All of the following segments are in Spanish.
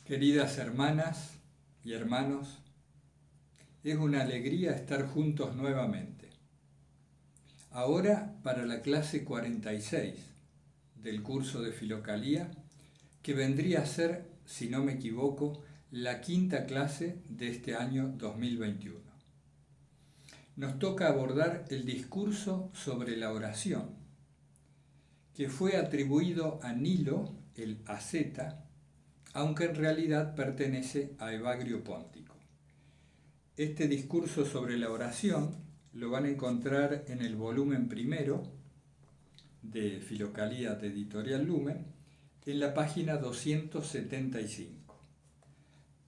Queridas hermanas y hermanos, es una alegría estar juntos nuevamente. Ahora para la clase 46 del curso de Filocalía, que vendría a ser, si no me equivoco, la quinta clase de este año 2021. Nos toca abordar el discurso sobre la oración, que fue atribuido a Nilo, el asceta, aunque en realidad pertenece a Evagrio Póntico. Este discurso sobre la oración lo van a encontrar en el volumen primero de Filocalía de Editorial Lumen, en la página 275.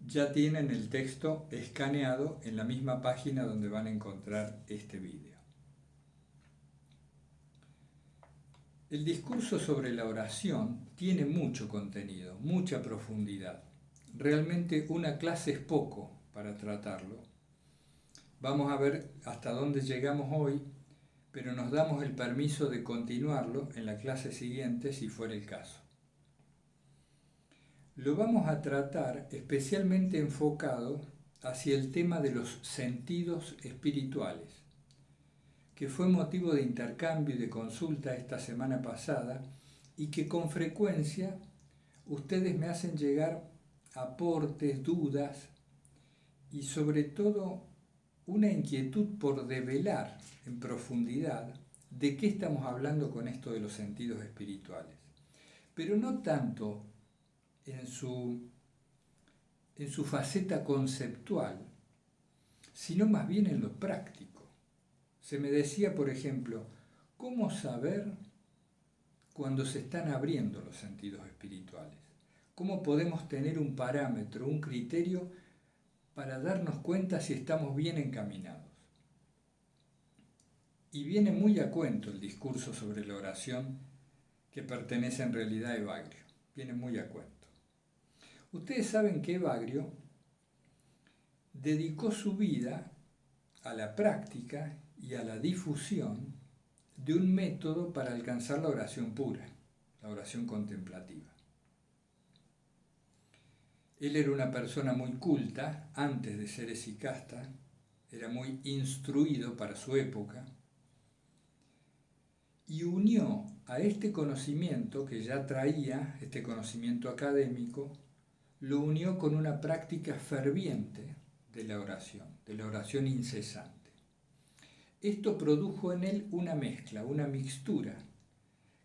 Ya tienen el texto escaneado en la misma página donde van a encontrar este vídeo. El discurso sobre la oración tiene mucho contenido, mucha profundidad. Realmente una clase es poco para tratarlo. Vamos a ver hasta dónde llegamos hoy, pero nos damos el permiso de continuarlo en la clase siguiente si fuera el caso. Lo vamos a tratar especialmente enfocado hacia el tema de los sentidos espirituales, que fue motivo de intercambio y de consulta esta semana pasada y que con frecuencia ustedes me hacen llegar aportes, dudas y sobre todo una inquietud por develar en profundidad de qué estamos hablando con esto de los sentidos espirituales. Pero no tanto en su faceta conceptual, sino más bien en lo práctico. Se me decía, por ejemplo, ¿cómo saber cuando se están abriendo los sentidos espirituales? ¿Cómo podemos tener un parámetro, un criterio para darnos cuenta si estamos bien encaminados? Y viene muy a cuento el discurso sobre la oración que pertenece en realidad a Evagrio. Viene muy a cuento. Ustedes saben que Evagrio dedicó su vida a la práctica y a la difusión de un método para alcanzar la oración pura, la oración contemplativa. Él era una persona muy culta, antes de ser esicasta, era muy instruido para su época, y unió a este conocimiento que ya traía, este conocimiento académico, lo unió con una práctica ferviente de la oración incesante. Esto produjo en él una mezcla, una mixtura,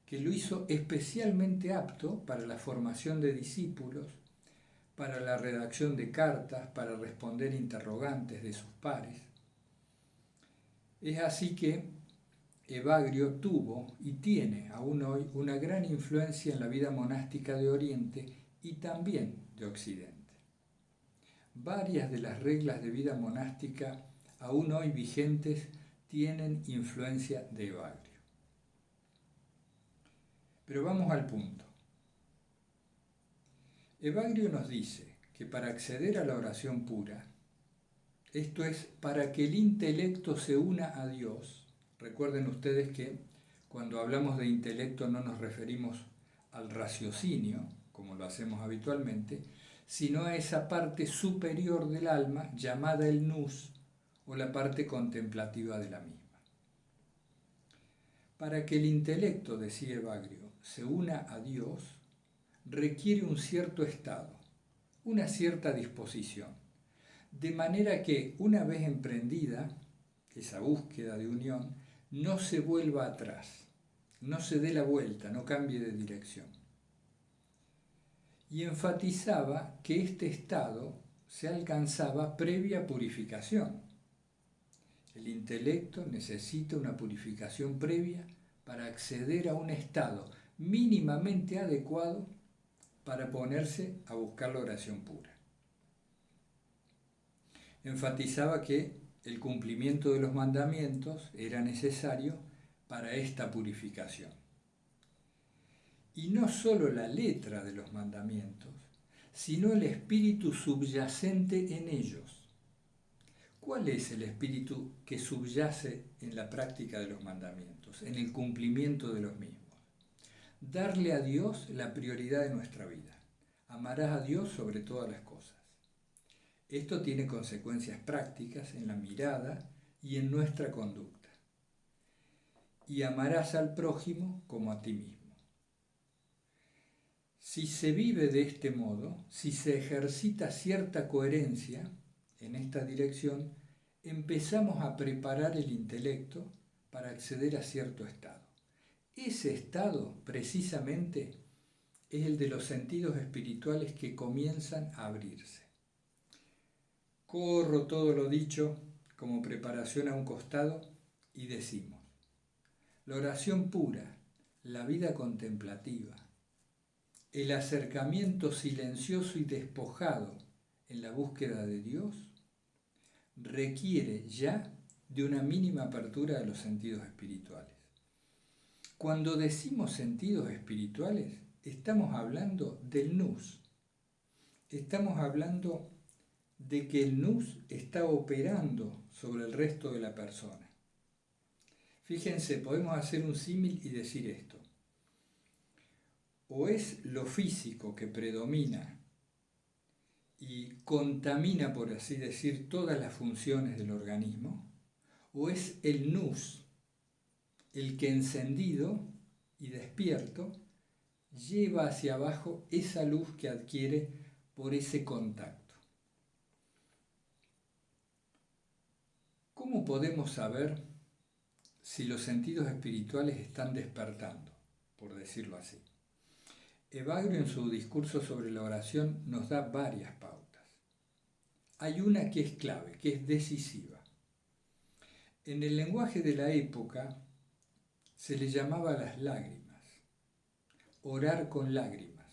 que lo hizo especialmente apto para la formación de discípulos, para la redacción de cartas, para responder interrogantes de sus pares. Es así que Evagrio tuvo y tiene aún hoy una gran influencia en la vida monástica de Oriente y también de Occidente. Varias de las reglas de vida monástica aún hoy vigentes tienen influencia de Evagrio. Pero vamos al punto. Evagrio nos dice que para acceder a la oración pura, esto es, para que el intelecto se una a Dios, recuerden ustedes que cuando hablamos de intelecto no nos referimos al raciocinio, como lo hacemos habitualmente, sino a esa parte superior del alma llamada el nous, o la parte contemplativa de la misma. Para que el intelecto, decía Evagrio, se una a Dios, requiere un cierto estado, una cierta disposición, de manera que una vez emprendida esa búsqueda de unión, no se vuelva atrás, no se dé la vuelta, no cambie de dirección. Y enfatizaba que este estado se alcanzaba previa purificación. El intelecto necesita una purificación previa para acceder a un estado mínimamente adecuado para ponerse a buscar la oración pura. Enfatizaba que el cumplimiento de los mandamientos era necesario para esta purificación. Y no solo la letra de los mandamientos, sino el espíritu subyacente en ellos. ¿Cuál es el espíritu que subyace en la práctica de los mandamientos, en el cumplimiento de los mismos? Darle a Dios la prioridad de nuestra vida, Amarás a Dios sobre todas las cosas. Esto tiene consecuencias prácticas en la mirada y en nuestra conducta. Y amarás al prójimo como a ti mismo. Si se vive de este modo, si se ejercita cierta coherencia en esta dirección, empezamos a preparar el intelecto para acceder a cierto estado. Ese estado, precisamente, es el de los sentidos espirituales que comienzan a abrirse. Corro todo lo dicho como preparación a un costado y decimos: la oración pura, la vida contemplativa, el acercamiento silencioso y despojado en la búsqueda de Dios, requiere ya de una mínima apertura de los sentidos espirituales. Cuando decimos sentidos espirituales, estamos hablando del nous. Estamos hablando de que el nous está operando sobre el resto de la persona. Fíjense, podemos hacer un símil y decir esto. O es lo físico que predomina y contamina, por así decir, todas las funciones del organismo, o es el nous, el que encendido y despierto lleva hacia abajo esa luz que adquiere por ese contacto. ¿Cómo podemos saber si los sentidos espirituales están despertando, por decirlo así? Evagrio, en su discurso sobre la oración, nos da varias pautas. Hay una que es clave, que es decisiva. En el lenguaje de la época se le llamaba las lágrimas, orar con lágrimas.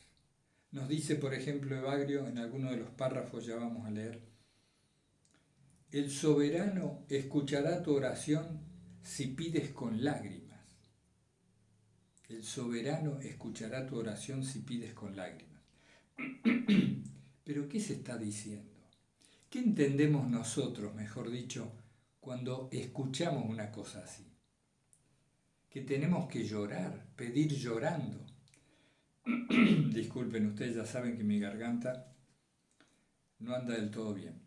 Nos dice, por ejemplo, Evagrio, en alguno de los párrafos ya vamos a leer: el soberano escuchará tu oración si pides con lágrimas. El soberano escuchará tu oración si pides con lágrimas. ¿Pero qué se está diciendo? ¿Qué entendemos nosotros, mejor dicho, cuando escuchamos una cosa así? Que tenemos que llorar, pedir llorando. Disculpen, ustedes ya saben que mi garganta no anda del todo bien.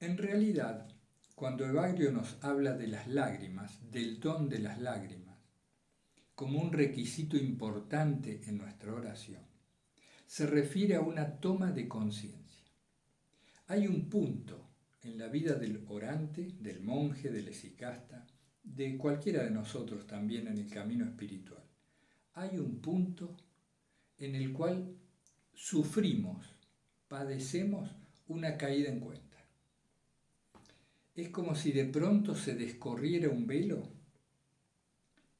En realidad, cuando Evagrio nos habla de las lágrimas, del don de las lágrimas, como un requisito importante en nuestra oración, se refiere a una toma de conciencia. Hay un punto en la vida del orante, del monje, del esicasta, de cualquiera de nosotros también en el camino espiritual. Hay un punto en el cual sufrimos, padecemos una caída en cuenta. Es como si de pronto se descorriera un velo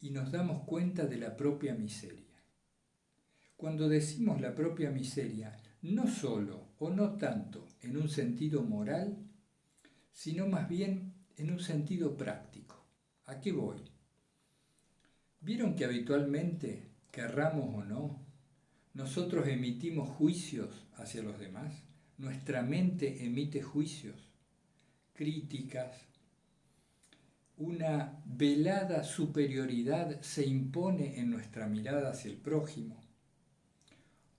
y nos damos cuenta de la propia miseria. Cuando decimos la propia miseria, no solo o no tanto en un sentido moral, sino más bien en un sentido práctico. ¿A qué voy? ¿Vieron que habitualmente, querramos o no, nosotros emitimos juicios hacia los demás? Nuestra mente emite juicios, críticas. Una velada superioridad se impone en nuestra mirada hacia el prójimo.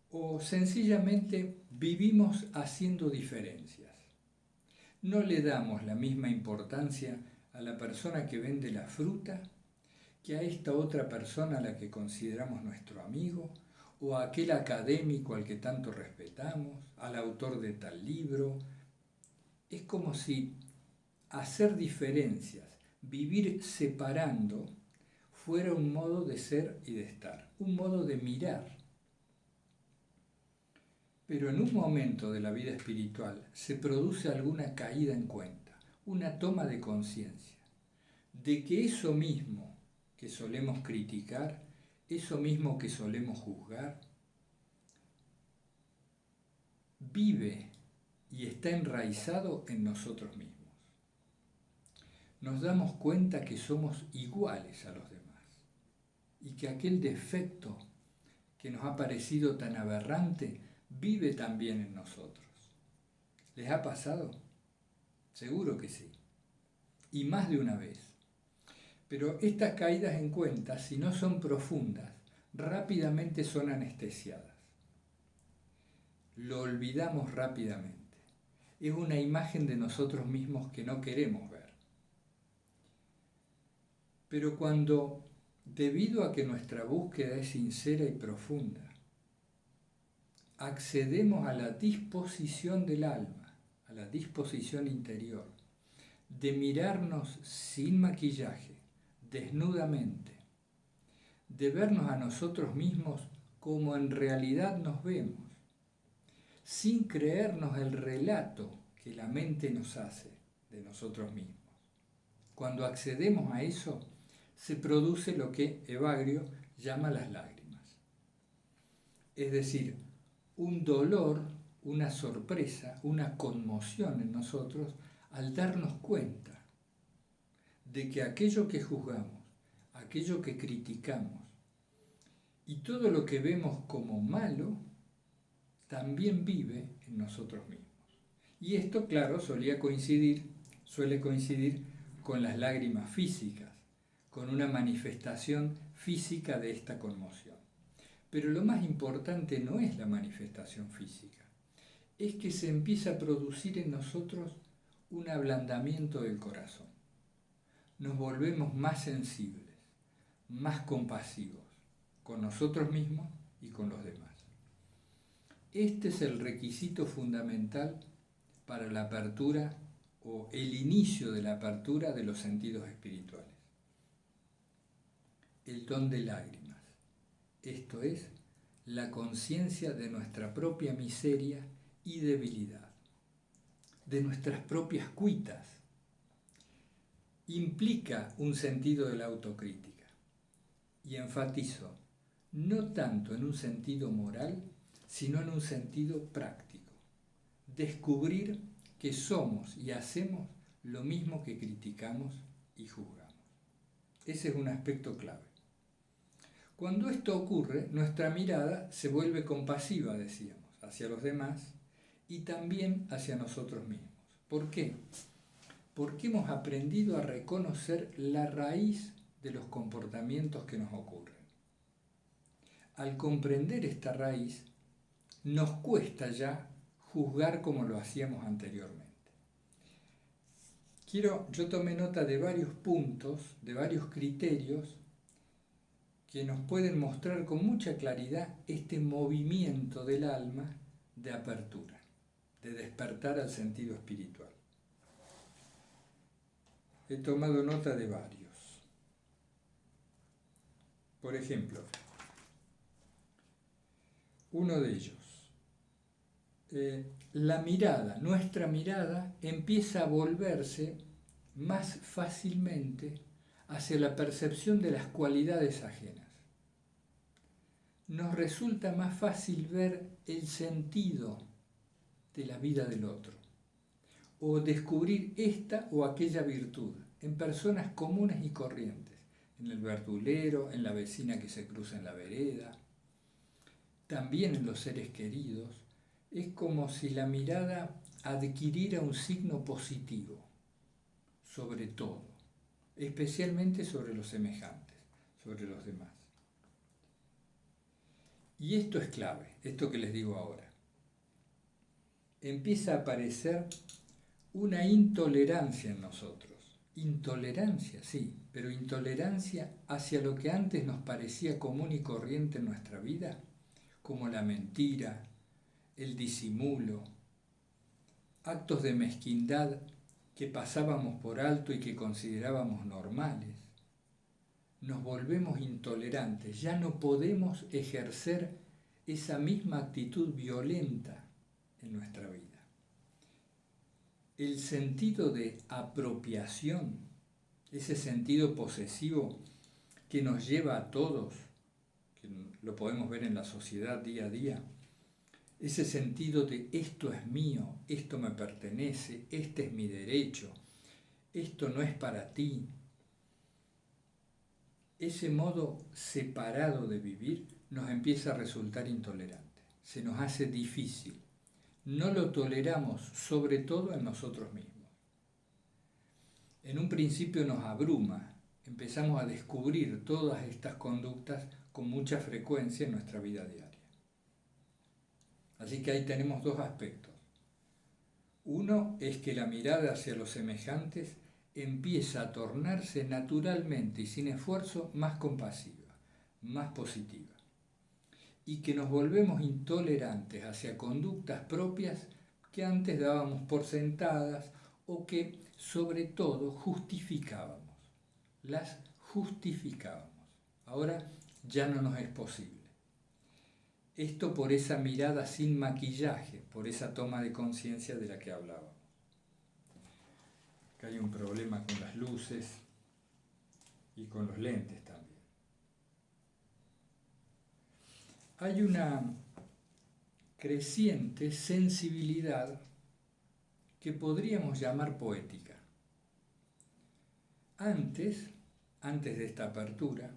O sencillamente vivimos haciendo diferencias. No le damos la misma importancia a la persona que vende la fruta que a esta otra persona a la que consideramos nuestro amigo, o a aquel académico al que tanto respetamos, al autor de tal libro. Es como si hacer diferencias, vivir separando, fuera un modo de ser y de estar, un modo de mirar. Pero en un momento de la vida espiritual se produce alguna caída en cuenta, una toma de conciencia, de que eso mismo que solemos criticar, eso mismo que solemos juzgar, vive y está enraizado en nosotros mismos. Nos damos cuenta que somos iguales a los demás y que aquel defecto que nos ha parecido tan aberrante vive también en nosotros. ¿Les ha pasado? Seguro que sí. Y más de una vez. Pero estas caídas en cuenta, si no son profundas, rápidamente son anestesiadas. Lo olvidamos rápidamente. Es una imagen de nosotros mismos que no queremos ver. Pero cuando, debido a que nuestra búsqueda es sincera y profunda, accedemos a la disposición del alma, a la disposición interior, de mirarnos sin maquillaje, desnudamente, de vernos a nosotros mismos como en realidad nos vemos, sin creernos el relato que la mente nos hace de nosotros mismos. Cuando accedemos a eso, se produce lo que Evagrio llama las lágrimas. Es decir, un dolor, una sorpresa, una conmoción en nosotros al darnos cuenta de que aquello que juzgamos, aquello que criticamos y todo lo que vemos como malo, también vive en nosotros mismos. Y esto, claro, suele coincidir con las lágrimas físicas, con una manifestación física de esta conmoción. Pero lo más importante no es la manifestación física, es que se empieza a producir en nosotros un ablandamiento del corazón. Nos volvemos más sensibles, más compasivos, con nosotros mismos y con los demás. Este es el requisito fundamental para la apertura o el inicio de la apertura de los sentidos espirituales. El don de lágrimas, esto es, la conciencia de nuestra propia miseria y debilidad, de nuestras propias cuitas, implica un sentido de la autocrítica. Y enfatizo, no tanto en un sentido moral, sino en un sentido práctico. Descubrir que somos y hacemos lo mismo que criticamos y juzgamos. Ese es un aspecto clave. Cuando esto ocurre, nuestra mirada se vuelve compasiva, decíamos, hacia los demás y también hacia nosotros mismos. ¿Por qué? Porque hemos aprendido a reconocer la raíz de los comportamientos que nos ocurren. Al comprender esta raíz, nos cuesta ya juzgar como lo hacíamos anteriormente. Yo tomé nota de varios puntos, de varios criterios que nos pueden mostrar con mucha claridad este movimiento del alma de apertura, de despertar al sentido espiritual. He tomado nota de varios. Por ejemplo, uno de ellos, la mirada, nuestra mirada empieza a volverse más fácilmente hacia la percepción de las cualidades ajenas. Nos resulta más fácil ver el sentido de la vida del otro o descubrir esta o aquella virtud en personas comunes y corrientes, en el verdulero, en la vecina que se cruza en la vereda, también en los seres queridos. Es como si la mirada adquiriera un signo positivo sobre todo, especialmente sobre los semejantes, sobre los demás. Y esto es clave, esto que les digo ahora. Empieza a aparecer una intolerancia en nosotros. Intolerancia, sí, pero intolerancia hacia lo que antes nos parecía común y corriente en nuestra vida, como la mentira, el disimulo, actos de mezquindad que pasábamos por alto y que considerábamos normales. Nos volvemos intolerantes, ya no podemos ejercer esa misma actitud violenta en nuestra vida. El sentido de apropiación, ese sentido posesivo que nos lleva a todos, que lo podemos ver en la sociedad día a día, ese sentido de esto es mío, esto me pertenece, este es mi derecho, esto no es para ti. Ese modo separado de vivir nos empieza a resultar intolerante, se nos hace difícil. No lo toleramos, sobre todo en nosotros mismos. En un principio nos abruma, empezamos a descubrir todas estas conductas con mucha frecuencia en nuestra vida diaria. Así que ahí tenemos dos aspectos. Uno es que la mirada hacia los semejantes empieza a tornarse naturalmente y sin esfuerzo más compasiva, más positiva, y que nos volvemos intolerantes hacia conductas propias que antes dábamos por sentadas o que, sobre todo, justificábamos. Las justificábamos. Ahora ya no nos es posible. Esto por esa mirada sin maquillaje, por esa toma de conciencia de la que hablábamos. Acá hay un problema con las luces y con los lentes también. Hay una creciente sensibilidad que podríamos llamar poética. Antes de esta apertura,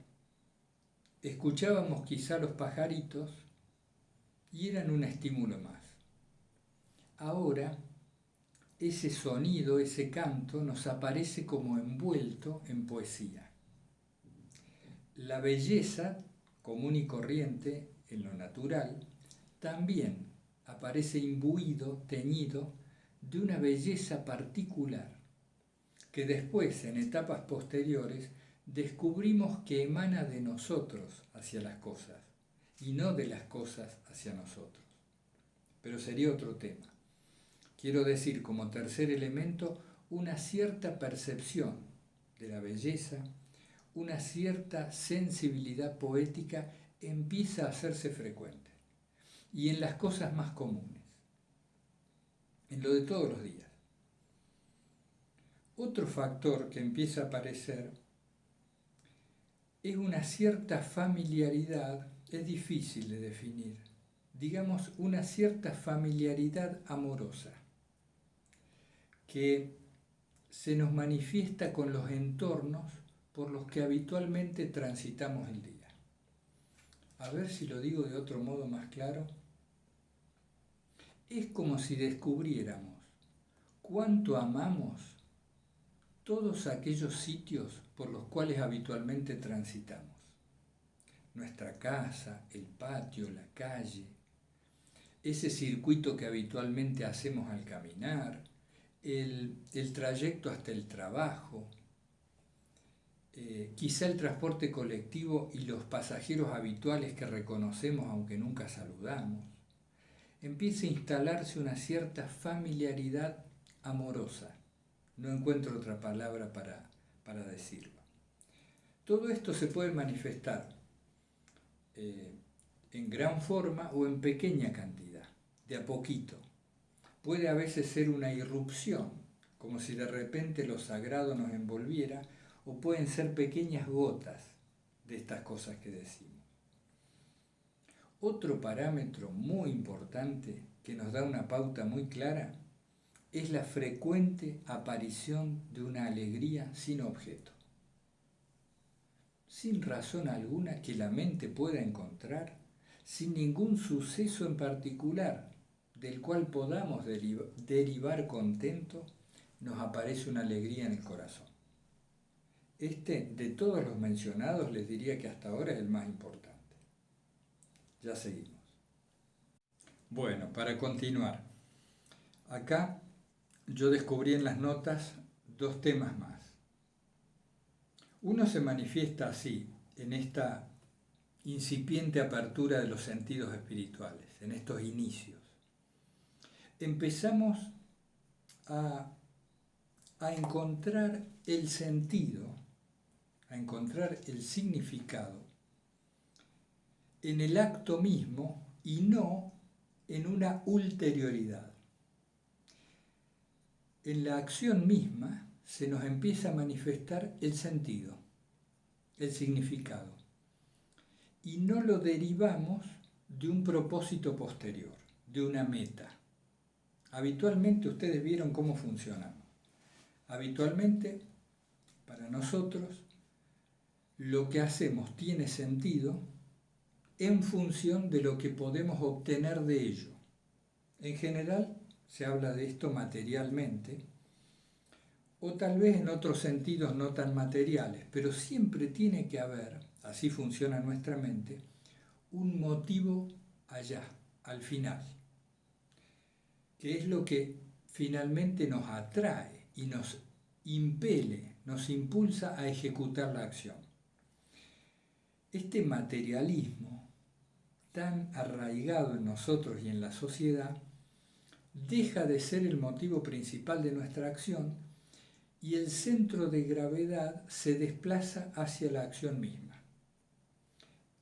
escuchábamos quizá los pajaritos y eran un estímulo más. Ahora, ese sonido, ese canto, nos aparece como envuelto en poesía. La belleza común y corriente en lo natural también aparece imbuido, teñido de una belleza particular que después, en etapas posteriores, descubrimos que emana de nosotros hacia las cosas y no de las cosas hacia nosotros. Pero sería otro tema. Quiero decir, como tercer elemento, una cierta percepción de la belleza, una cierta sensibilidad poética empieza a hacerse frecuente. Y en las cosas más comunes, en lo de todos los días. Otro factor que empieza a aparecer es una cierta familiaridad, es difícil de definir, digamos una cierta familiaridad amorosa, que se nos manifiesta con los entornos por los que habitualmente transitamos el día. A ver si lo digo de otro modo más claro. Es como si descubriéramos cuánto amamos todos aquellos sitios por los cuales habitualmente transitamos. Nuestra casa, el patio, la calle, ese circuito que habitualmente hacemos al caminar, el trayecto hasta el trabajo, quizá el transporte colectivo y los pasajeros habituales que reconocemos aunque nunca saludamos. Empieza a instalarse una cierta familiaridad amorosa. No encuentro otra palabra para decirlo. Todo esto se puede manifestar en gran forma o en pequeña cantidad, de a poquito. Puede a veces ser una irrupción, como si de repente lo sagrado nos envolviera, o pueden ser pequeñas gotas de estas cosas que decimos. Otro parámetro muy importante que nos da una pauta muy clara es la frecuente aparición de una alegría sin objeto, sin razón alguna que la mente pueda encontrar, sin ningún suceso en particular del cual podamos derivar contento, nos aparece una alegría en el corazón. De todos los mencionados, les diría que hasta ahora es el más importante. Ya seguimos. Bueno, para continuar, acá yo descubrí en las notas dos temas más. Uno se manifiesta así, en esta incipiente apertura de los sentidos espirituales, en estos inicios. Empezamos a encontrar el sentido, a encontrar el significado en el acto mismo y no en una ulterioridad. En la acción misma se nos empieza a manifestar el sentido, el significado, y no lo derivamos de un propósito posterior, de una meta. Habitualmente ustedes vieron cómo funcionamos. Habitualmente, para nosotros, lo que hacemos tiene sentido en función de lo que podemos obtener de ello. En general, se habla de esto materialmente, o tal vez en otros sentidos no tan materiales, pero siempre tiene que haber, así funciona nuestra mente, un motivo allá, al final, que es lo que finalmente nos atrae y nos impele, nos impulsa a ejecutar la acción. Este materialismo, tan arraigado en nosotros y en la sociedad, deja de ser el motivo principal de nuestra acción y el centro de gravedad se desplaza hacia la acción misma.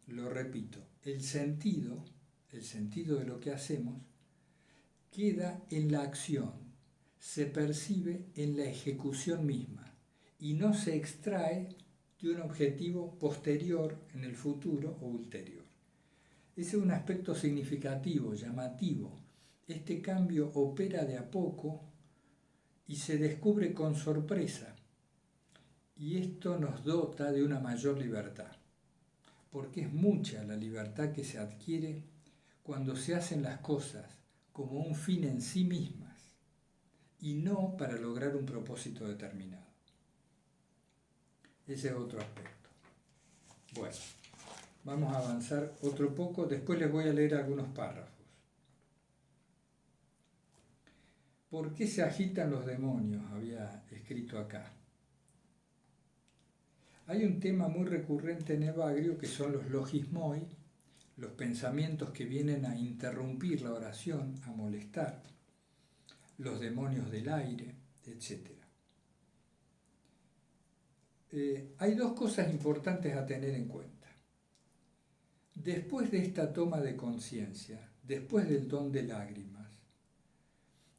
Lo repito, el sentido de lo que hacemos, queda en la acción, se percibe en la ejecución misma y no se extrae de un objetivo posterior en el futuro o ulterior. Ese es un aspecto significativo, llamativo. Este cambio opera de a poco y se descubre con sorpresa, y esto nos dota de una mayor libertad, porque es mucha la libertad que se adquiere cuando se hacen las cosas como un fin en sí mismas y no para lograr un propósito determinado. Ese es otro aspecto. Bueno, vamos a avanzar otro poco, después les voy a leer algunos párrafos. ¿Por qué se agitan los demonios? Había escrito acá. Hay un tema muy recurrente en Evagrio que son los logismoi, los pensamientos que vienen a interrumpir la oración, a molestar, los demonios del aire, etc. Hay dos cosas importantes a tener en cuenta. Después de esta toma de conciencia, después del don de lágrimas,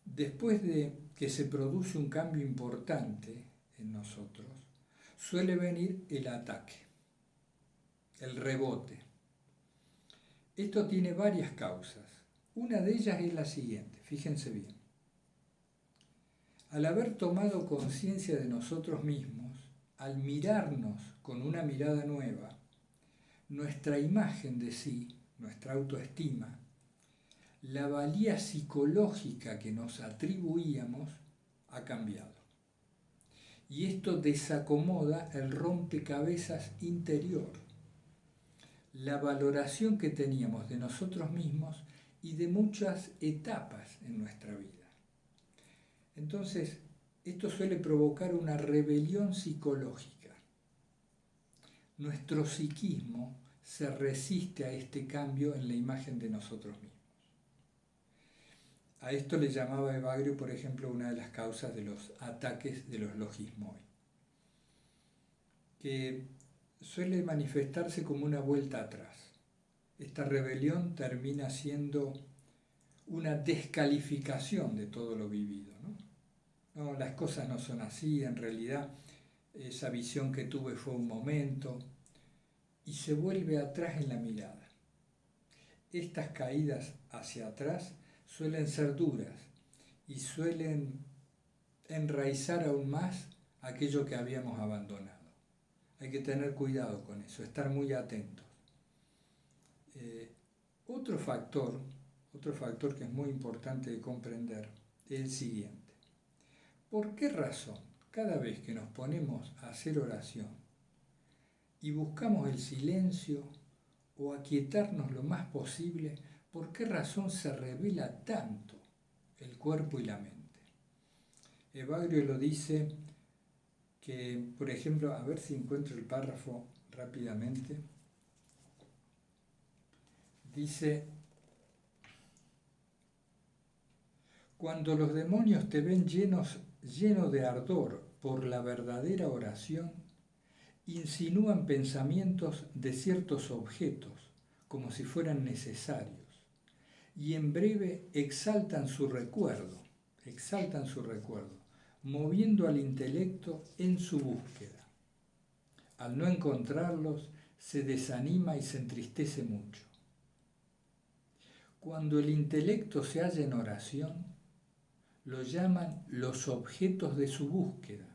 después de que se produce un cambio importante en nosotros, suele venir el ataque, el rebote. Esto tiene varias causas. Una de ellas es la siguiente, fíjense bien. Al haber tomado conciencia de nosotros mismos, al mirarnos con una mirada nueva, nuestra imagen de sí, nuestra autoestima, la valía psicológica que nos atribuíamos ha cambiado. Y esto desacomoda el rompecabezas interior, la valoración que teníamos de nosotros mismos y de muchas etapas en nuestra vida. Entonces, esto suele provocar una rebelión psicológica. Nuestro psiquismo se resiste a este cambio en la imagen de nosotros mismos. A esto le llamaba Evagrio, por ejemplo, una de las causas de los ataques de los logismoi, que suele manifestarse como una vuelta atrás. Esta rebelión termina siendo una descalificación de todo lo vivido, ¿no? No, las cosas no son así, en realidad esa visión que tuve fue un momento, y se vuelve atrás en la mirada. Estas caídas hacia atrás suelen ser duras y suelen enraizar aún más aquello que habíamos abandonado. Hay que tener cuidado con eso, estar muy atentos. Otro factor que es muy importante de comprender es el siguiente. ¿Por qué razón cada vez que nos ponemos a hacer oración y buscamos el silencio o aquietarnos lo más posible, por qué razón se revela tanto el cuerpo y la mente? Evagrio lo dice que, por ejemplo, a ver si encuentro el párrafo rápidamente, dice: cuando los demonios te ven lleno de ardor por la verdadera oración, insinúan pensamientos de ciertos objetos como si fueran necesarios, y en breve exaltan su recuerdo, moviendo al intelecto en su búsqueda. Al no encontrarlos, se desanima y se entristece mucho. Cuando el intelecto se halla en oración, lo llaman los objetos de su búsqueda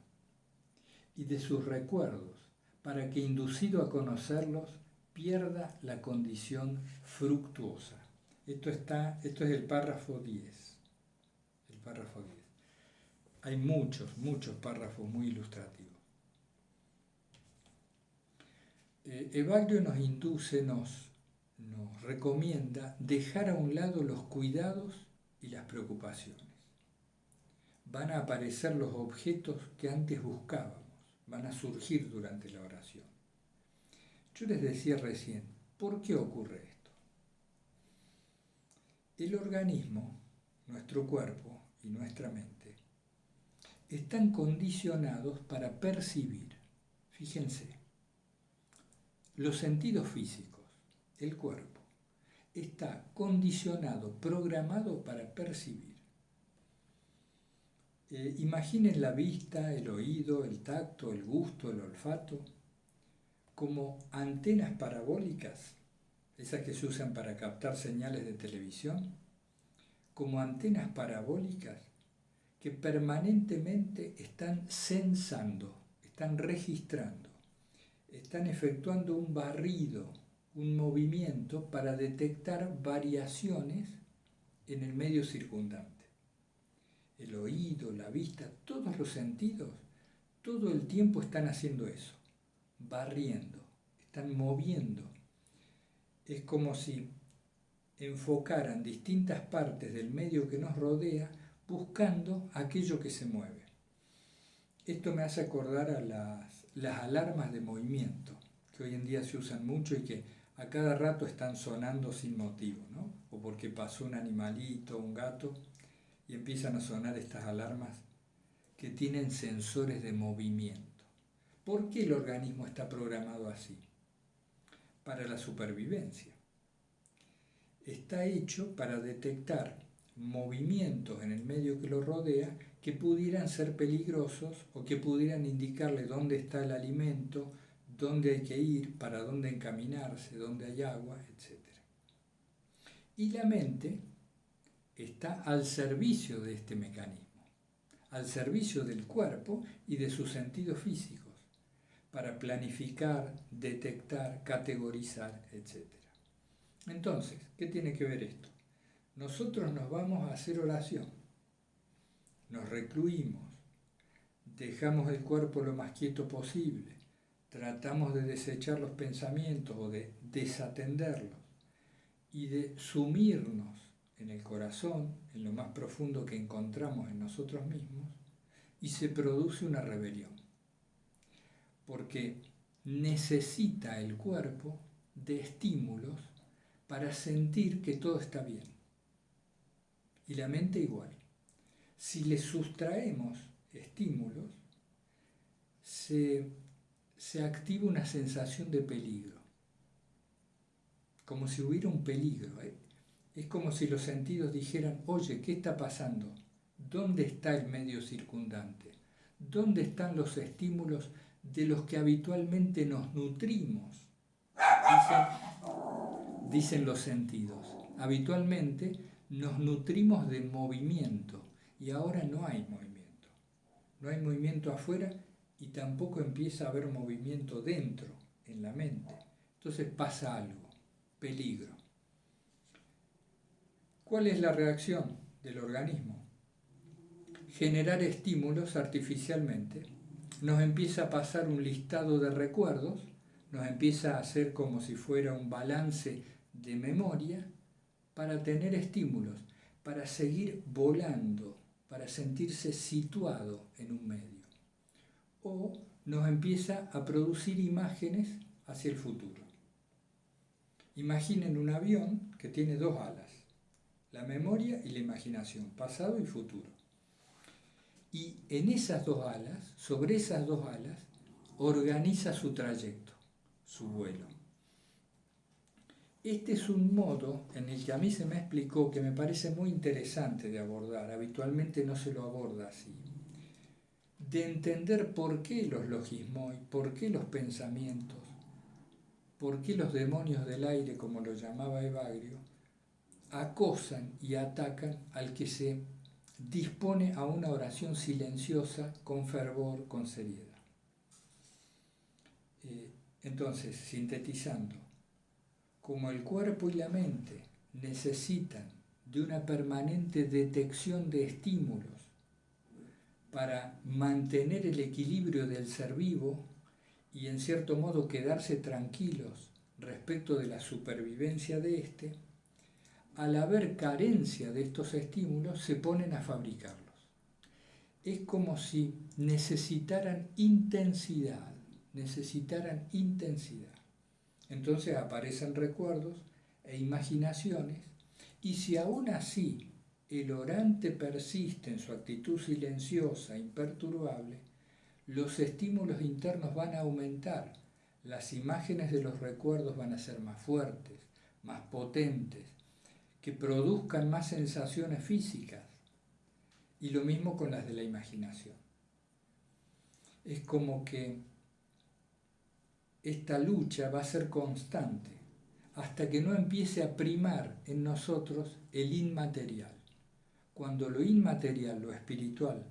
y de sus recuerdos, para que, inducido a conocerlos, pierda la condición fructuosa. Esto es el párrafo 10. El párrafo 10. Hay muchos párrafos muy ilustrativos. Evagrio nos induce, nos recomienda dejar a un lado los cuidados y las preocupaciones. Van a aparecer los objetos que antes buscábamos, van a surgir durante la oración. Yo les decía recién, ¿por qué ocurre esto? El organismo, nuestro cuerpo y nuestra mente, están condicionados para percibir, fíjense, los sentidos físicos, el cuerpo, está condicionado, programado para percibir. Imaginen la vista, el oído, el tacto, el gusto, el olfato, como antenas parabólicas, esas que se usan para captar señales de televisión, como antenas parabólicas que permanentemente están sensando, están registrando, están efectuando un barrido, un movimiento para detectar variaciones en el medio circundante. El oído, la vista, todos los sentidos, todo el tiempo están haciendo eso, barriendo, están moviendo. Es como si enfocaran distintas partes del medio que nos rodea buscando aquello que se mueve. Esto me hace acordar a las alarmas de movimiento, que hoy en día se usan mucho y que a cada rato están sonando sin motivo, ¿no? O porque pasó un animalito, un gato, y empiezan a sonar estas alarmas que tienen sensores de movimiento. ¿Por qué el organismo está programado así? Para la supervivencia. Está hecho para detectar movimientos en el medio que lo rodea que pudieran ser peligrosos o que pudieran indicarle dónde está el alimento, dónde hay que ir, para dónde encaminarse, dónde hay agua, etc. Y la mente está al servicio de este mecanismo, al servicio del cuerpo y de sus sentidos físicos, para planificar, detectar, categorizar, etc. Entonces, ¿qué tiene que ver esto? Nosotros nos vamos a hacer oración, nos recluimos, dejamos el cuerpo lo más quieto posible, tratamos de desechar los pensamientos o de desatenderlos y de sumirnos en el corazón, en lo más profundo que encontramos en nosotros mismos, y se produce una rebelión. Porque necesita el cuerpo de estímulos para sentir que todo está bien. Y la mente igual. Si le sustraemos estímulos, se activa una sensación de peligro. Como si hubiera un peligro. Es como si los sentidos dijeran, oye, ¿qué está pasando? ¿Dónde está el medio circundante? ¿Dónde están los estímulos de los que habitualmente nos nutrimos? Dicen los sentidos. Habitualmente nos nutrimos de movimiento y ahora no hay movimiento. No hay movimiento afuera y tampoco empieza a haber movimiento dentro, en la mente. Entonces pasa algo, peligro. ¿Cuál es la reacción del organismo? Generar estímulos artificialmente. Nos empieza a pasar un listado de recuerdos, nos empieza a hacer como si fuera un balance de memoria para tener estímulos, para seguir volando, para sentirse situado en un medio. O nos empieza a producir imágenes hacia el futuro. Imaginen un avión que tiene dos alas, la memoria y la imaginación, pasado y futuro. Y en esas dos alas, sobre esas dos alas, organiza su trayecto, su vuelo. Este es un modo en el que a mí se me explicó que me parece muy interesante de abordar, habitualmente no se lo aborda así, de entender por qué los logismoi, por qué los pensamientos, por qué los demonios del aire, como lo llamaba Evagrio, acosan y atacan al que se dispone a una oración silenciosa, con fervor, con seriedad. Entonces, sintetizando, como el cuerpo y la mente necesitan de una permanente detección de estímulos para mantener el equilibrio del ser vivo y en cierto modo quedarse tranquilos respecto de la supervivencia de éste, al haber carencia de estos estímulos se ponen a fabricarlos. Es como si necesitaran intensidad. Entonces aparecen recuerdos e imaginaciones, y si aún así el orante persiste en su actitud silenciosa, imperturbable, los estímulos internos van a aumentar, las imágenes de los recuerdos van a ser más fuertes, más potentes, que produzcan más sensaciones físicas, y lo mismo con las de la imaginación. Es como que esta lucha va a ser constante hasta que no empiece a primar en nosotros el inmaterial. Cuando lo inmaterial, lo espiritual,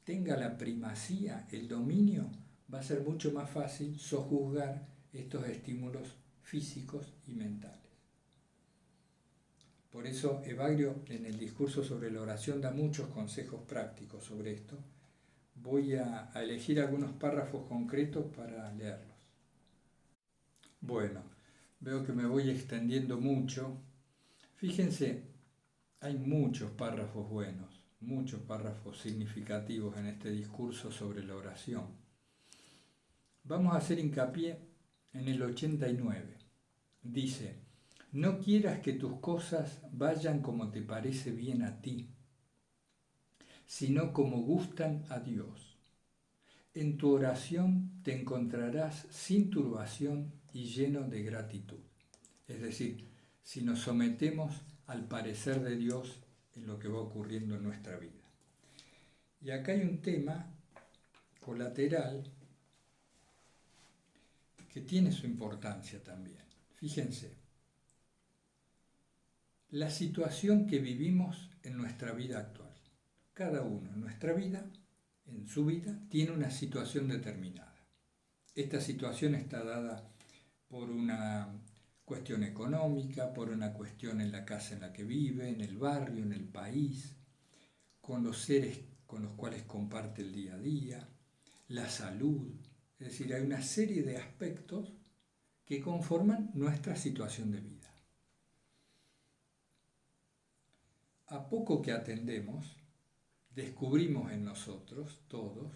tenga la primacía, el dominio, va a ser mucho más fácil sojuzgar estos estímulos físicos y mentales. Por eso Evagrio en el discurso sobre la oración da muchos consejos prácticos sobre esto. Voy a elegir algunos párrafos concretos para leerlos. Bueno, veo que me voy extendiendo mucho. Fíjense, hay muchos párrafos buenos, muchos párrafos significativos en este discurso sobre la oración. Vamos a hacer hincapié en el 89. Dice: no quieras que tus cosas vayan como te parece bien a ti, sino como gustan a Dios. En tu oración te encontrarás sin turbación y lleno de gratitud. Es decir, si nos sometemos al parecer de Dios en lo que va ocurriendo en nuestra vida. Y acá hay un tema colateral que tiene su importancia también. Fíjense, la situación que vivimos en nuestra vida actual. Cada uno en nuestra vida, en su vida, tiene una situación determinada. Esta situación está dada por una cuestión económica, por una cuestión en la casa en la que vive, en el barrio, en el país, con los seres con los cuales comparte el día a día, la salud. Es decir, hay una serie de aspectos que conforman nuestra situación de vida. A poco que atendemos, descubrimos en nosotros, todos,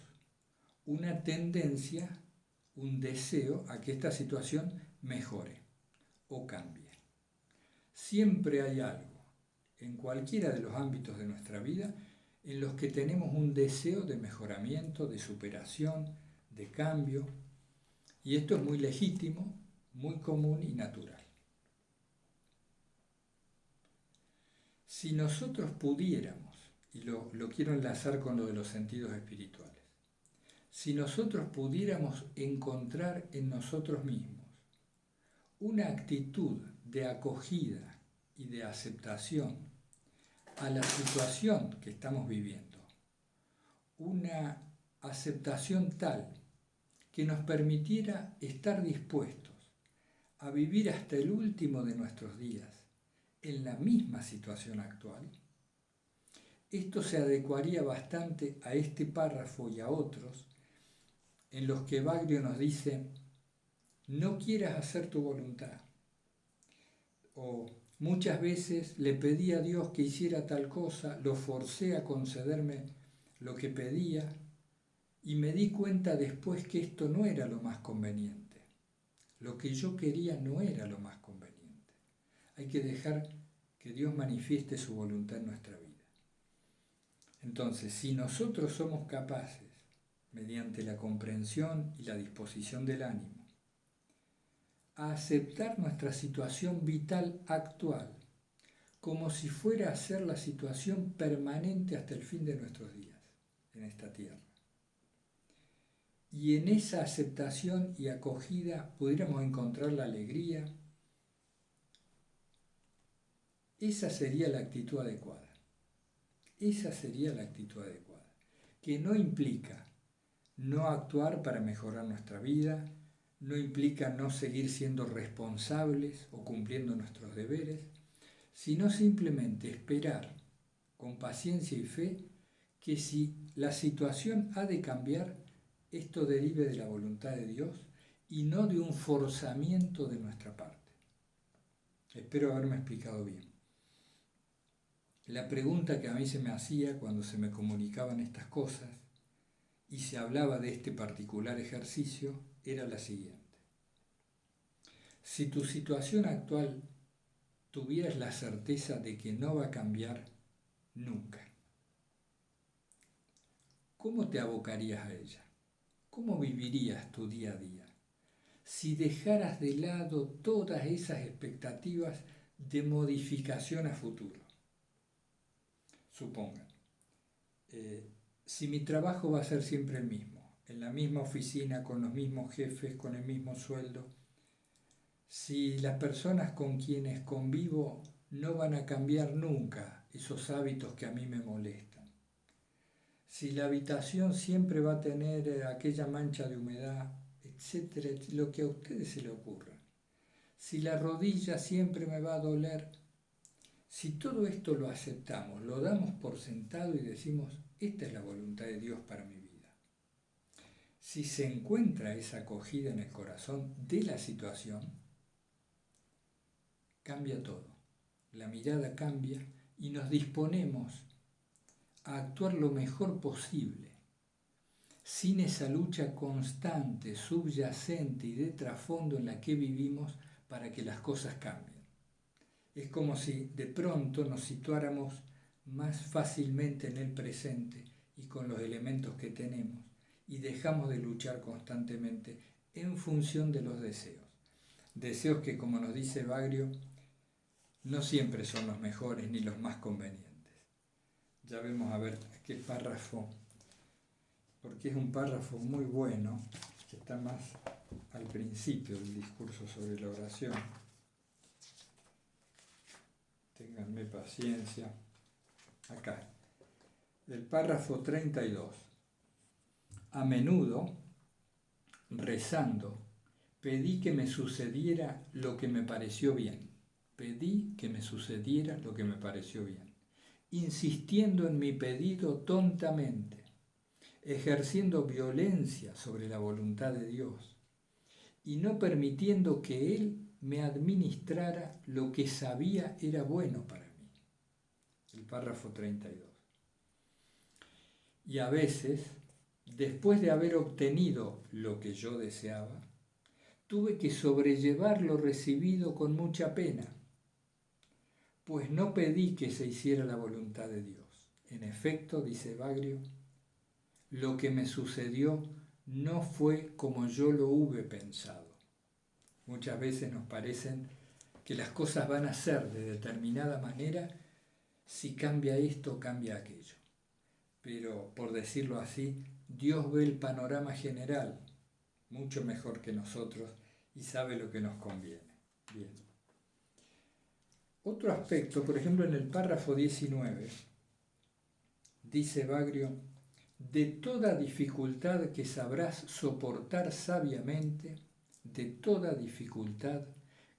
una tendencia, un deseo a que esta situación mejore o cambie. Siempre hay algo, en cualquiera de los ámbitos de nuestra vida, en los que tenemos un deseo de mejoramiento, de superación, de cambio, y esto es muy legítimo, muy común y natural. Si nosotros pudiéramos, y lo quiero enlazar con lo de los sentidos espirituales, si nosotros pudiéramos encontrar en nosotros mismos una actitud de acogida y de aceptación a la situación que estamos viviendo, una aceptación tal que nos permitiera estar dispuestos a vivir hasta el último de nuestros días en la misma situación actual, esto se adecuaría bastante a este párrafo y a otros en los que Evagrio nos dice: no quieras hacer tu voluntad. O muchas veces le pedí a Dios que hiciera tal cosa, lo forcé a concederme lo que pedía y me di cuenta después que esto no era lo más conveniente. Lo que yo quería no era lo más conveniente. Hay que dejar que Dios manifieste su voluntad en nuestra vida. Entonces, si nosotros somos capaces, mediante la comprensión y la disposición del ánimo, a aceptar nuestra situación vital actual como si fuera a ser la situación permanente hasta el fin de nuestros días en esta tierra, y en esa aceptación y acogida pudiéramos encontrar la alegría, esa sería la actitud adecuada. Esa sería la actitud adecuada, que no implica no actuar para mejorar nuestra vida, no implica no seguir siendo responsables o cumpliendo nuestros deberes, sino simplemente esperar con paciencia y fe que si la situación ha de cambiar, esto derive de la voluntad de Dios y no de un forzamiento de nuestra parte. Espero haberme explicado bien. La pregunta que a mí se me hacía cuando se me comunicaban estas cosas y se hablaba de este particular ejercicio era la siguiente. Si tu situación actual tuvieras la certeza de que no va a cambiar nunca, ¿cómo te abocarías a ella? ¿Cómo vivirías tu día a día? Si dejaras de lado todas esas expectativas de modificación a futuro. Supongan, si mi trabajo va a ser siempre el mismo, en la misma oficina, con los mismos jefes, con el mismo sueldo, si las personas con quienes convivo no van a cambiar nunca esos hábitos que a mí me molestan, si la habitación siempre va a tener aquella mancha de humedad, etcétera, lo que a ustedes se le ocurra, si la rodilla siempre me va a doler, si todo esto lo aceptamos, lo damos por sentado y decimos, esta es la voluntad de Dios para mi vida. Si se encuentra esa acogida en el corazón de la situación, cambia todo. La mirada cambia y nos disponemos a actuar lo mejor posible, sin esa lucha constante, subyacente y de trasfondo en la que vivimos para que las cosas cambien. Es como si de pronto nos situáramos más fácilmente en el presente y con los elementos que tenemos y dejamos de luchar constantemente en función de los deseos. Deseos que, como nos dice Bagrio, no siempre son los mejores ni los más convenientes. Ya vemos a ver qué párrafo, porque es un párrafo muy bueno, que está más al principio del discurso sobre la oración. Ténganme paciencia. Acá, el párrafo 32. A menudo, rezando, pedí que me sucediera lo que me pareció bien. Pedí que me sucediera lo que me pareció bien, insistiendo en mi pedido tontamente, ejerciendo violencia sobre la voluntad de Dios y no permitiendo que Él me administrara lo que sabía era bueno para mí. El párrafo 32. Y a veces, después de haber obtenido lo que yo deseaba, tuve que sobrellevar lo recibido con mucha pena, pues no pedí que se hiciera la voluntad de Dios. En efecto, dice Bagrio, lo que me sucedió no fue como yo lo hube pensado. Muchas veces nos parecen que las cosas van a ser de determinada manera si cambia esto o cambia aquello. Pero, por decirlo así, Dios ve el panorama general mucho mejor que nosotros y sabe lo que nos conviene. Bien. Otro aspecto, por ejemplo, en el párrafo 19, dice Bagrio, de toda dificultad que sabrás soportar sabiamente, de toda dificultad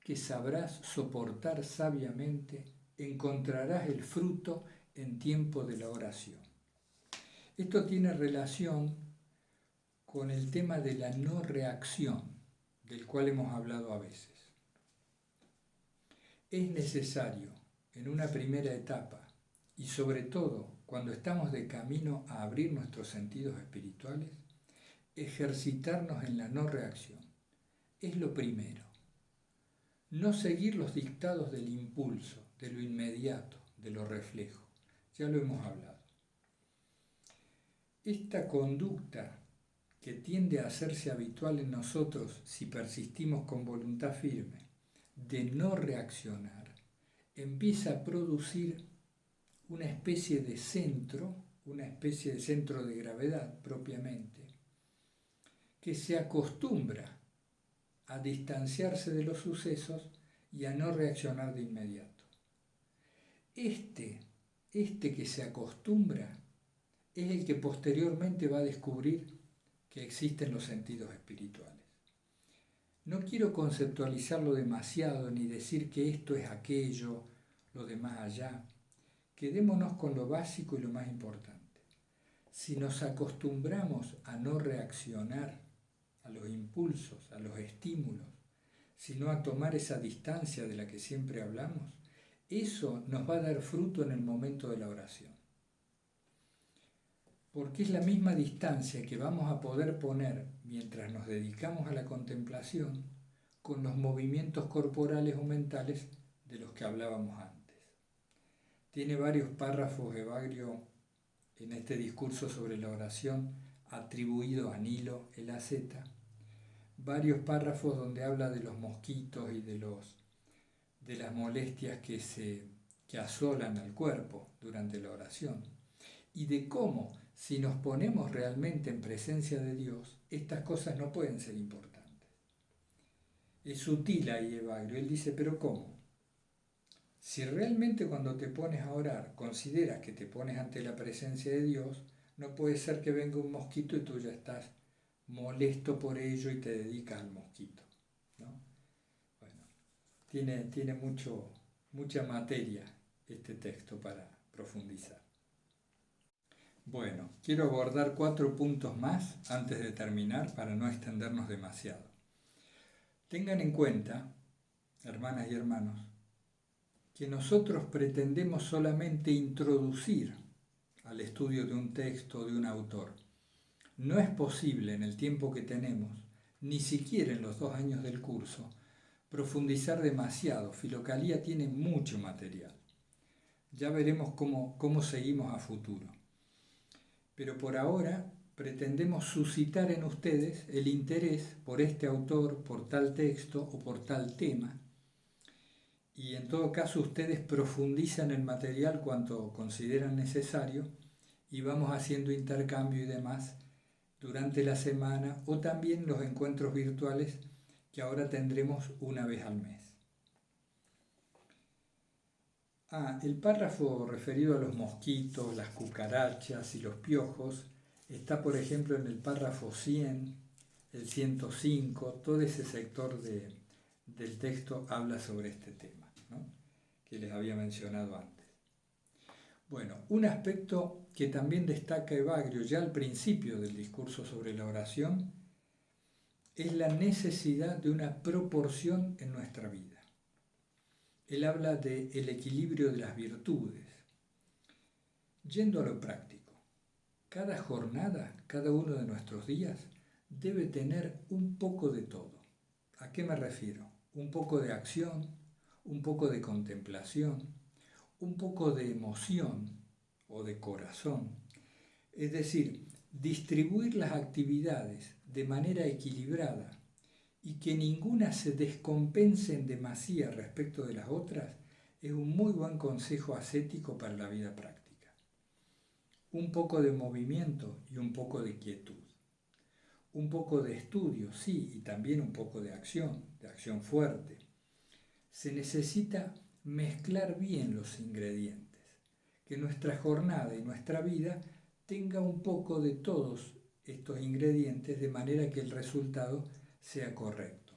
que sabrás soportar sabiamente, encontrarás el fruto en tiempo de la oración. Esto tiene relación con el tema de la no reacción, del cual hemos hablado a veces. Es necesario, en una primera etapa, y sobre todo cuando estamos de camino a abrir nuestros sentidos espirituales, ejercitarnos en la no reacción. Es lo primero. No seguir los dictados del impulso, de lo inmediato, de lo reflejo. Ya lo hemos hablado. Esta conducta que tiende a hacerse habitual en nosotros si persistimos con voluntad firme, de no reaccionar, empieza a producir una especie de centro de gravedad propiamente, que se acostumbra a distanciarse de los sucesos y a no reaccionar de inmediato. Este que se acostumbra es el que posteriormente va a descubrir que existen los sentidos espirituales. No quiero conceptualizarlo demasiado ni decir que esto es aquello, lo de más allá. Quedémonos con lo básico y lo más importante. si nos acostumbramos a no reaccionar a los impulsos, a los estímulos, sino a tomar esa distancia de la que siempre hablamos, eso nos va a dar fruto en el momento de la oración. Porque es la misma distancia que vamos a poder poner mientras nos dedicamos a la contemplación con los movimientos corporales o mentales de los que hablábamos antes. Tiene varios párrafos Evagrio en este discurso sobre la oración atribuido a Nilo el asceta, varios párrafos donde habla de los mosquitos y de las molestias que asolan al cuerpo durante la oración, y de cómo, si nos ponemos realmente en presencia de Dios, estas cosas no pueden ser importantes. Es sutil ahí Evagrio, él dice, pero ¿cómo? Si realmente cuando te pones a orar consideras que te pones ante la presencia de Dios, no puede ser que venga un mosquito y tú ya estás molesto por ello y te dedicas al mosquito, ¿no? Bueno, tiene mucha materia este texto para profundizar. Bueno, quiero abordar 4 puntos más antes de terminar para no extendernos demasiado. Tengan en cuenta, hermanas y hermanos, que nosotros pretendemos solamente introducir al estudio de un texto o de un autor. No es posible en el tiempo que tenemos, ni siquiera en los 2 años del curso, profundizar demasiado. Filocalía tiene mucho material. Ya veremos cómo seguimos a futuro. Pero por ahora pretendemos suscitar en ustedes el interés por este autor, por tal texto o por tal tema. Y en todo caso ustedes profundizan el material cuanto consideran necesario y vamos haciendo intercambio y demás durante la semana o también los encuentros virtuales que ahora tendremos una vez al mes. El párrafo referido a los mosquitos, las cucarachas y los piojos está, por ejemplo, en el párrafo 100, el 105, todo ese sector del texto habla sobre este tema, ¿no?, que les había mencionado antes. Bueno, un aspecto que también destaca Evagrio ya al principio del discurso sobre la oración es la necesidad de una proporción en nuestra vida. Él habla del equilibrio de las virtudes. Yendo a lo práctico, cada jornada, cada uno de nuestros días debe tener un poco de todo. ¿A qué me refiero? Un poco de acción, un poco de contemplación, un poco de emoción o de corazón. Es decir, distribuir las actividades de manera equilibrada y que ninguna se descompense en demasía respecto de las otras es un muy buen consejo ascético para la vida práctica. Un poco de movimiento y un poco de quietud. Un poco de estudio, sí, y también un poco de acción fuerte. Se necesita mezclar bien los ingredientes, que nuestra jornada y nuestra vida tenga un poco de todos estos ingredientes de manera que el resultado sea correcto.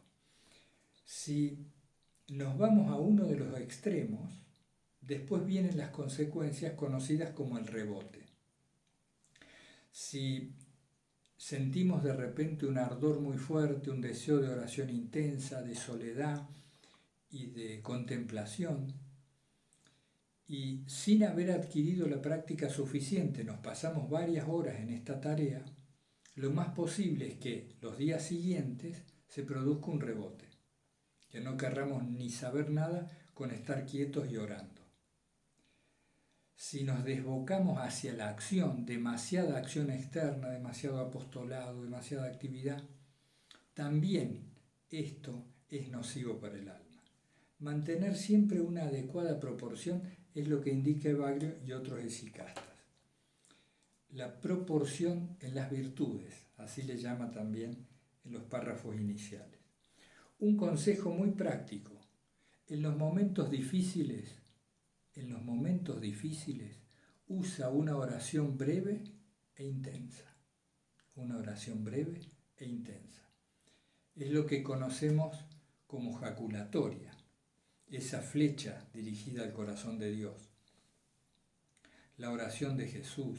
Si nos vamos a uno de los extremos, después vienen las consecuencias conocidas como el rebote. Si sentimos de repente un ardor muy fuerte, un deseo de oración intensa, de soledad y de contemplación, y sin haber adquirido la práctica suficiente nos pasamos varias horas en esta tarea, lo más posible es que los días siguientes se produzca un rebote, que no querramos ni saber nada con estar quietos y orando. Si nos desbocamos hacia la acción, demasiada acción externa, demasiado apostolado, demasiada actividad, también esto es nocivo para el alma. Mantener siempre una adecuada proporción es lo que indica Evagrio y otros hesicastas. La proporción en las virtudes, así le llama también en los párrafos iniciales. Un consejo muy práctico: en los momentos difíciles, usa una oración breve e intensa. Una oración breve e intensa. Es lo que conocemos como jaculatoria, esa flecha dirigida al corazón de Dios. La oración de Jesús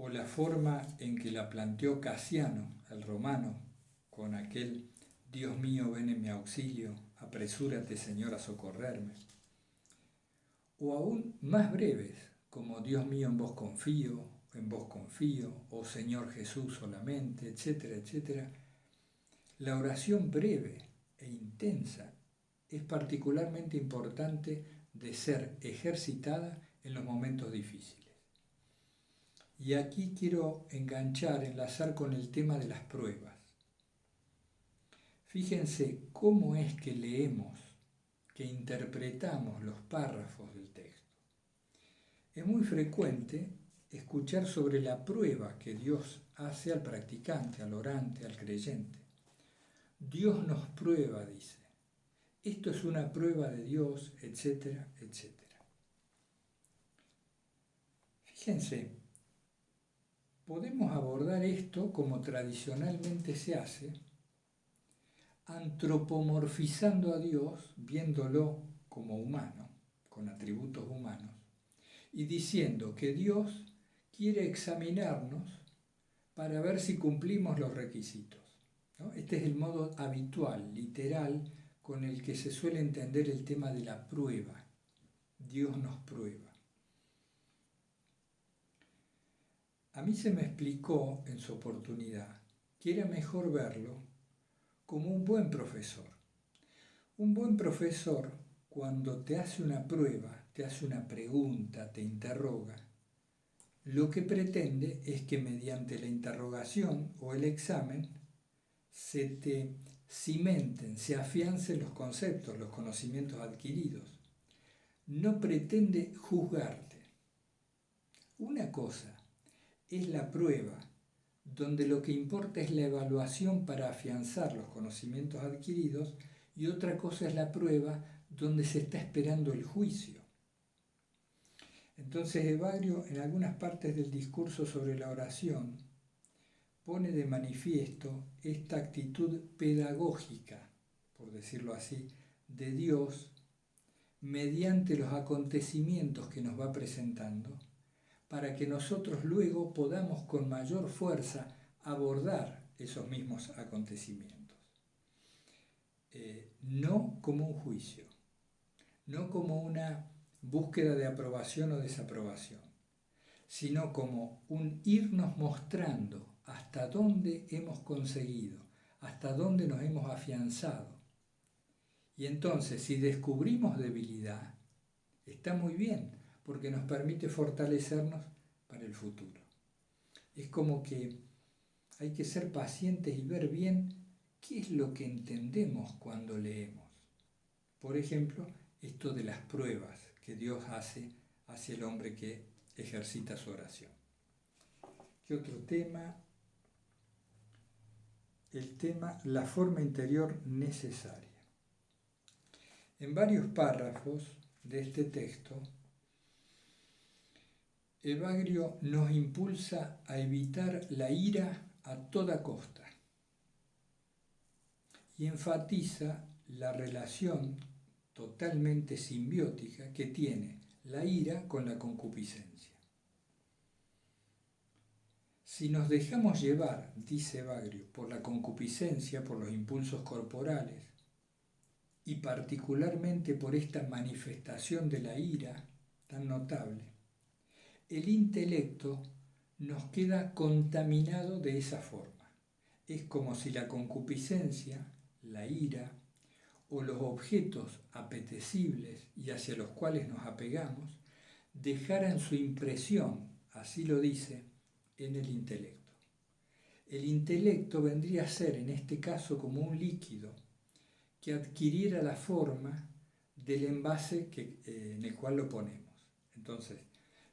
o la forma en que la planteó Casiano, el romano, con aquel Dios mío, ven en mi auxilio, apresúrate Señor a socorrerme, o aún más breves, como Dios mío, en vos confío, o Señor Jesús solamente, etcétera, etcétera. La oración breve e intensa es particularmente importante de ser ejercitada en los momentos difíciles. Y aquí quiero enlazar con el tema de las pruebas. Fíjense cómo es que leemos, que interpretamos los párrafos del texto. Es muy frecuente escuchar sobre la prueba que Dios hace al practicante, al orante, al creyente. Dios nos prueba, dice. Esto es una prueba de Dios, etcétera, etcétera. Fíjense, podemos abordar esto como tradicionalmente se hace, antropomorfizando a Dios, viéndolo como humano, con atributos humanos, y diciendo que Dios quiere examinarnos para ver si cumplimos los requisitos, ¿no? Este es el modo habitual, literal, con el que se suele entender el tema de la prueba. Dios nos prueba. A mí se me explicó en su oportunidad que era mejor verlo como un buen profesor. Un buen profesor, cuando te hace una prueba, te hace una pregunta, te interroga, lo que pretende es que mediante la interrogación o el examen se te cimenten, se afiancen los conceptos, los conocimientos adquiridos. No pretende juzgarte. Una cosa es la prueba, donde lo que importa es la evaluación para afianzar los conocimientos adquiridos, y otra cosa es la prueba donde se está esperando el juicio. Entonces Evagrio, en algunas partes del discurso sobre la oración, pone de manifiesto esta actitud pedagógica, por decirlo así, de Dios mediante los acontecimientos que nos va presentando, para que nosotros luego podamos con mayor fuerza abordar esos mismos acontecimientos. No como un juicio, no como una búsqueda de aprobación o desaprobación, sino como un irnos mostrando hasta dónde hemos conseguido, hasta dónde nos hemos afianzado. Y entonces, si descubrimos debilidad, está muy bien, porque nos permite fortalecernos para el futuro. Es como que hay que ser pacientes y ver bien qué es lo que entendemos cuando leemos. Por ejemplo, esto de las pruebas que Dios hace hacia el hombre que ejercita su oración. ¿Qué otro tema? El tema, la forma interior necesaria. En varios párrafos de este texto, Evagrio nos impulsa a evitar la ira a toda costa y enfatiza la relación totalmente simbiótica que tiene la ira con la concupiscencia. Si nos dejamos llevar, dice Evagrio, por la concupiscencia, por los impulsos corporales, y particularmente por esta manifestación de la ira tan notable, el intelecto nos queda contaminado de esa forma. Es como si la concupiscencia, la ira, o los objetos apetecibles y hacia los cuales nos apegamos, dejaran su impresión, así lo dice, en el intelecto. El intelecto vendría a ser, en este caso, como un líquido que adquiriera la forma del envase en el cual lo ponemos. Entonces,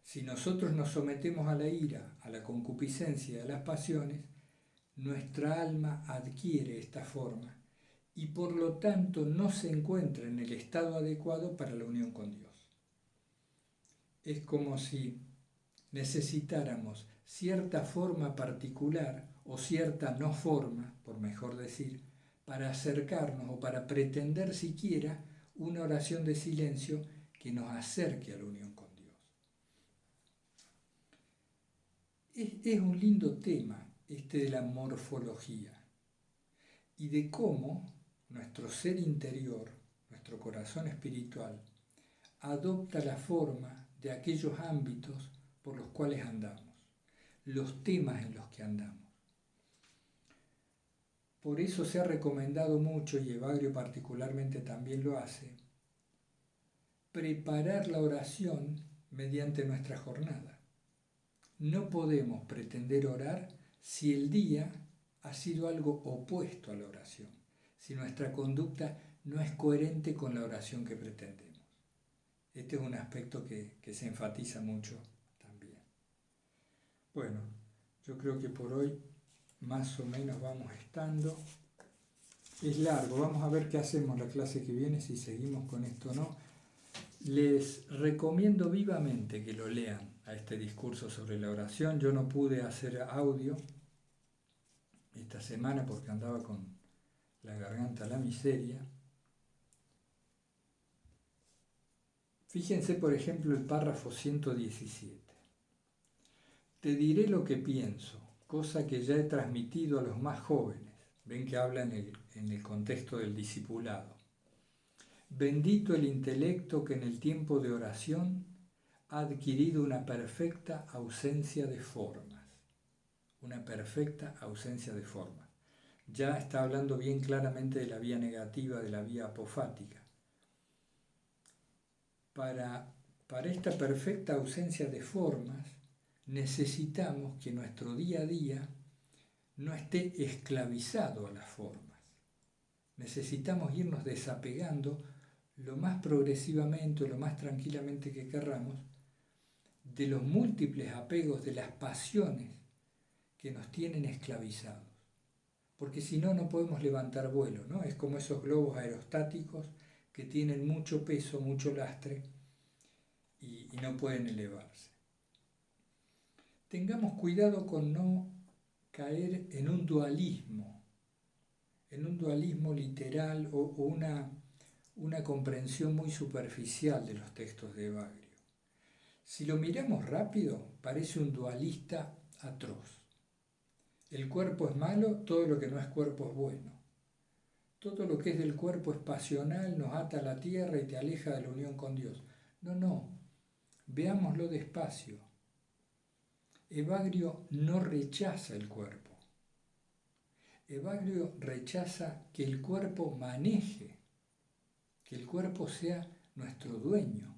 si nosotros nos sometemos a la ira, a la concupiscencia, a las pasiones, nuestra alma adquiere esta forma y por lo tanto no se encuentra en el estado adecuado para la unión con Dios. Es como si necesitáramos cierta forma particular o cierta no forma, por mejor decir, para acercarnos o para pretender siquiera una oración de silencio que nos acerque a la unión con Dios. Es un lindo tema este de la morfología y de cómo nuestro ser interior, nuestro corazón espiritual, adopta la forma de aquellos ámbitos por los cuales andamos, los temas en los que andamos. Por eso se ha recomendado mucho, y Evagrio particularmente también lo hace, preparar la oración mediante nuestra jornada. No podemos pretender orar si el día ha sido algo opuesto a la oración, si nuestra conducta no es coherente con la oración que pretendemos. Este es un aspecto que se enfatiza mucho también. Bueno, yo creo que por hoy más o menos vamos estando. Es largo, vamos a ver qué hacemos la clase que viene, si seguimos con esto o no. Les recomiendo vivamente que lo lean a este discurso sobre la oración. Yo no pude hacer audio esta semana porque andaba con la garganta a la miseria. Fíjense, por ejemplo, el párrafo 117. Te diré lo que pienso, cosa que ya he transmitido a los más jóvenes. Ven que habla en el contexto del discipulado. Bendito el intelecto que en el tiempo de oración ha adquirido una perfecta ausencia de formas. Una perfecta ausencia de formas. Ya está hablando bien claramente de la vía negativa, de la vía apofática. Para esta perfecta ausencia de formas, necesitamos que nuestro día a día no esté esclavizado a las formas. Necesitamos irnos desapegando lo más progresivamente o lo más tranquilamente que querramos de los múltiples apegos, de las pasiones que nos tienen esclavizados. Porque si no, no podemos levantar vuelo, ¿no? Es como esos globos aerostáticos que tienen mucho peso, mucho lastre y no pueden elevarse. Tengamos cuidado con no caer en un dualismo literal o una comprensión muy superficial de los textos de Evagrio. Si lo miramos rápido, parece un dualista atroz. El cuerpo es malo, todo lo que no es cuerpo es bueno. Todo lo que es del cuerpo es pasional, nos ata a la tierra y te aleja de la unión con Dios. No, veámoslo despacio. Evagrio no rechaza el cuerpo. Evagrio rechaza que el cuerpo maneje, que el cuerpo sea nuestro dueño.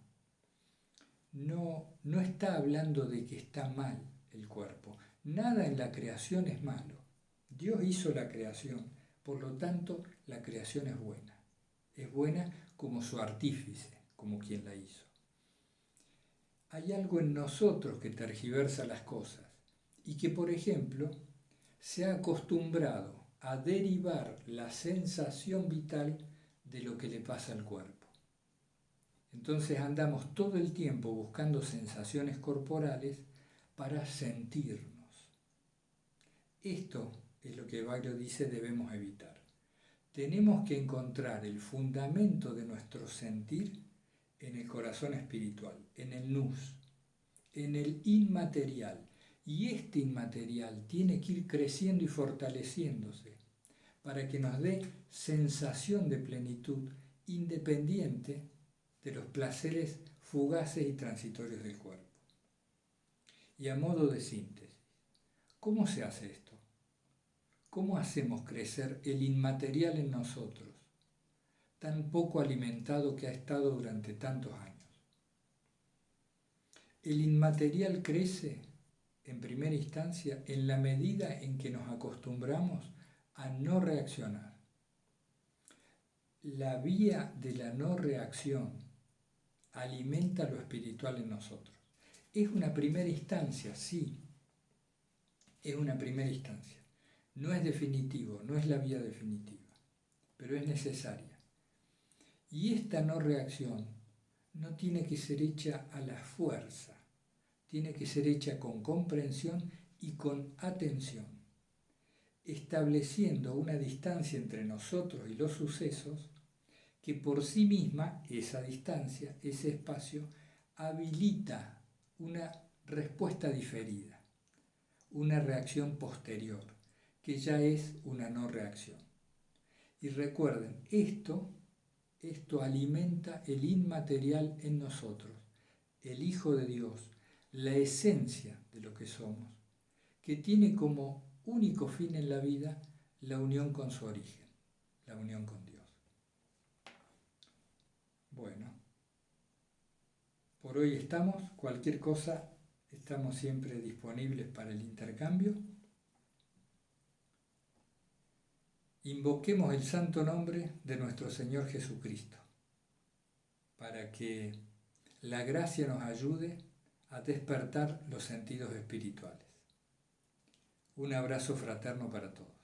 No está hablando de que está mal el cuerpo. Nada en la creación es malo. Dios hizo la creación, por lo tanto la creación es buena. Es buena como su artífice, como quien la hizo. Hay algo en nosotros que tergiversa las cosas y que, por ejemplo, se ha acostumbrado a derivar la sensación vital de lo que le pasa al cuerpo. Entonces andamos todo el tiempo buscando sensaciones corporales para sentirnos. Esto es lo que Evagrio dice debemos evitar. Tenemos que encontrar el fundamento de nuestro sentir en el corazón espiritual, en el nous, en el inmaterial. Y este inmaterial tiene que ir creciendo y fortaleciéndose para que nos dé sensación de plenitud independiente de los placeres fugaces y transitorios del cuerpo. Y a modo de síntesis, ¿cómo se hace esto? ¿Cómo hacemos crecer el inmaterial en nosotros, tan poco alimentado que ha estado durante tantos años? El inmaterial crece, en primera instancia, en la medida en que nos acostumbramos a no reaccionar. La vía de la no reacción alimenta lo espiritual en nosotros. Es una primera instancia, sí, es una primera instancia. No es definitivo, no es la vía definitiva, pero es necesaria. Y esta no reacción no tiene que ser hecha a la fuerza, tiene que ser hecha con comprensión y con atención, estableciendo una distancia entre nosotros y los sucesos que por sí misma, esa distancia, ese espacio, habilita una respuesta diferida. una reacción posterior, que ya es una no reacción. Y recuerden, esto alimenta el inmaterial en nosotros, el Hijo de Dios, la esencia de lo que somos, que tiene como único fin en la vida la unión con su origen, la unión con Dios. Bueno, por hoy estamos. Cualquier cosa, estamos siempre disponibles para el intercambio. Invoquemos el santo nombre de nuestro Señor Jesucristo, para que la gracia nos ayude a despertar los sentidos espirituales. Un abrazo fraterno para todos.